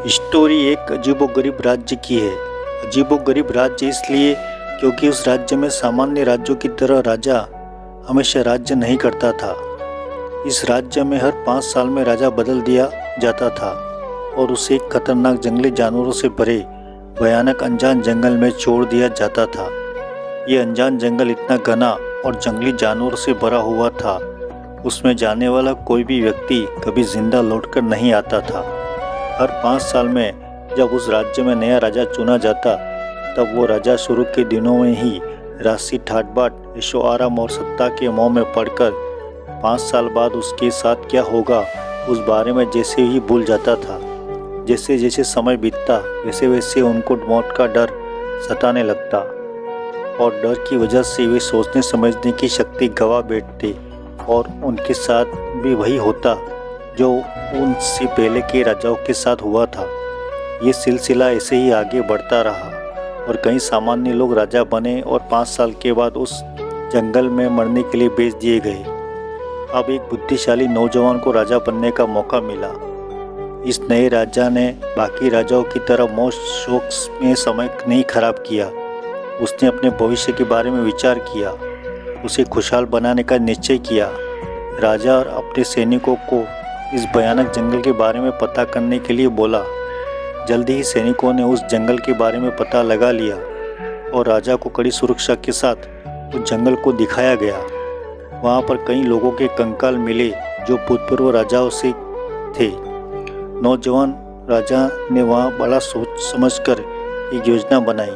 Story एक अजीबोगरीब राज्य की है। अजीबोगरीब राज्य इसलिए क्योंकि उस राज्य में सामान्य राज्यों की तरह राजा हमेशा राज्य नहीं करता था। इस राज्य में हर 5 साल में राजा बदल दिया जाता था और उसे एक खतरनाक जंगली जानवरों से भरे भयानक अनजान जंगल में छोड़ दिया जाता था। ये अनजान जंगल इतना घना और जंगली जानवरों से भरा हुआ था, उसमें जाने वाला कोई भी व्यक्ति कभी जिंदा लौटकर नहीं आता था। हर 5 साल में जब उस राज्य में नया राजा चुना जाता, तब वो राजा शुरू के दिनों में ही राशि ठाट-बाट, ऐशो आराम और सत्ता के मोह में पड़कर 5 साल बाद उसके साथ क्या होगा उस बारे में जैसे ही भूल जाता था। जैसे जैसे समय बीतता वैसे वैसे उनको मौत का डर सताने लगता और डर की वजह से वे सोचने समझने की शक्ति गंवा बैठते और उनके साथ भी वही होता जो उनसे पहले के राजाओं के साथ हुआ था। ये सिलसिला ऐसे ही आगे बढ़ता रहा और कई सामान्य लोग राजा बने और 5 साल के बाद उस जंगल में मरने के लिए भेज दिए गए। अब एक बुद्धिशाली नौजवान को राजा बनने का मौका मिला। इस नए राजा ने बाकी राजाओं की तरह मौज शौक में समय नहीं खराब किया। उसने अपने भविष्य के बारे में विचार किया, उसे खुशहाल बनाने का निश्चय किया। राजा और अपने सैनिकों को इस भयानक जंगल के बारे में पता करने के लिए बोला। जल्दी ही सैनिकों ने उस जंगल के बारे में पता लगा लिया और राजा को कड़ी सुरक्षा के साथ उस जंगल को दिखाया गया। वहाँ पर कई लोगों के कंकाल मिले जो भूतपूर्व राजाओं से थे। नौजवान राजा ने वहाँ बड़ा सोच समझकर एक योजना बनाई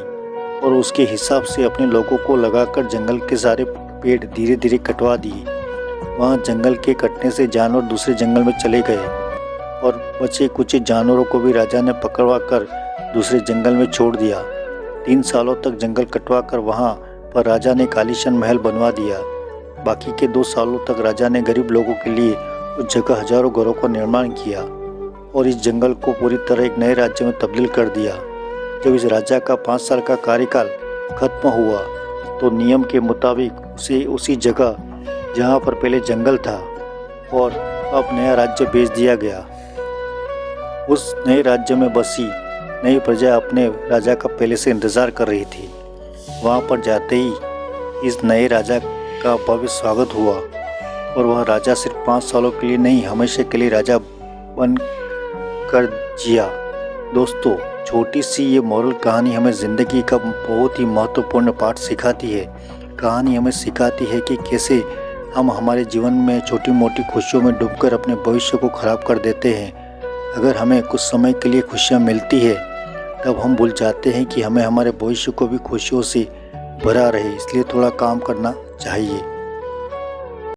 और उसके हिसाब से अपने लोगों को लगाकर जंगल के सारे पेड़ धीरे धीरे कटवा दिए। वहाँ जंगल के कटने से जानवर दूसरे जंगल में चले गए और बचे कुछ जानवरों को भी राजा ने पकड़वा कर दूसरे जंगल में छोड़ दिया। 3 सालों तक जंगल कटवा कर वहाँ पर राजा ने आलीशान महल बनवा दिया। बाकी के 2 सालों तक राजा ने गरीब लोगों के लिए उस जगह हजारों घरों का निर्माण किया और इस जंगल को पूरी तरह एक नए राज्य में तब्दील कर दिया। जब इस राजा का 5 साल का कार्यकाल खत्म हुआ तो नियम के मुताबिक उसे उसी जगह जहाँ पर पहले जंगल था और अब नया राज्य भेज दिया गया। उस नए राज्य में बसी नई प्रजा अपने राजा का पहले से इंतज़ार कर रही थी। वहाँ पर जाते ही इस नए राजा का भव्य स्वागत हुआ और वह राजा सिर्फ 5 सालों के लिए नहीं, हमेशा के लिए राजा बन कर जिया। दोस्तों, छोटी सी ये मोरल कहानी हमें ज़िंदगी का बहुत ही महत्वपूर्ण पाठ सिखाती है। कहानी हमें सिखाती है कि कैसे हम हमारे जीवन में छोटी मोटी खुशियों में डूबकर अपने भविष्य को खराब कर देते हैं। अगर हमें कुछ समय के लिए खुशियाँ मिलती है तब हम भूल जाते हैं कि हमें हमारे भविष्य को भी खुशियों से भरा रहे, इसलिए थोड़ा काम करना चाहिए।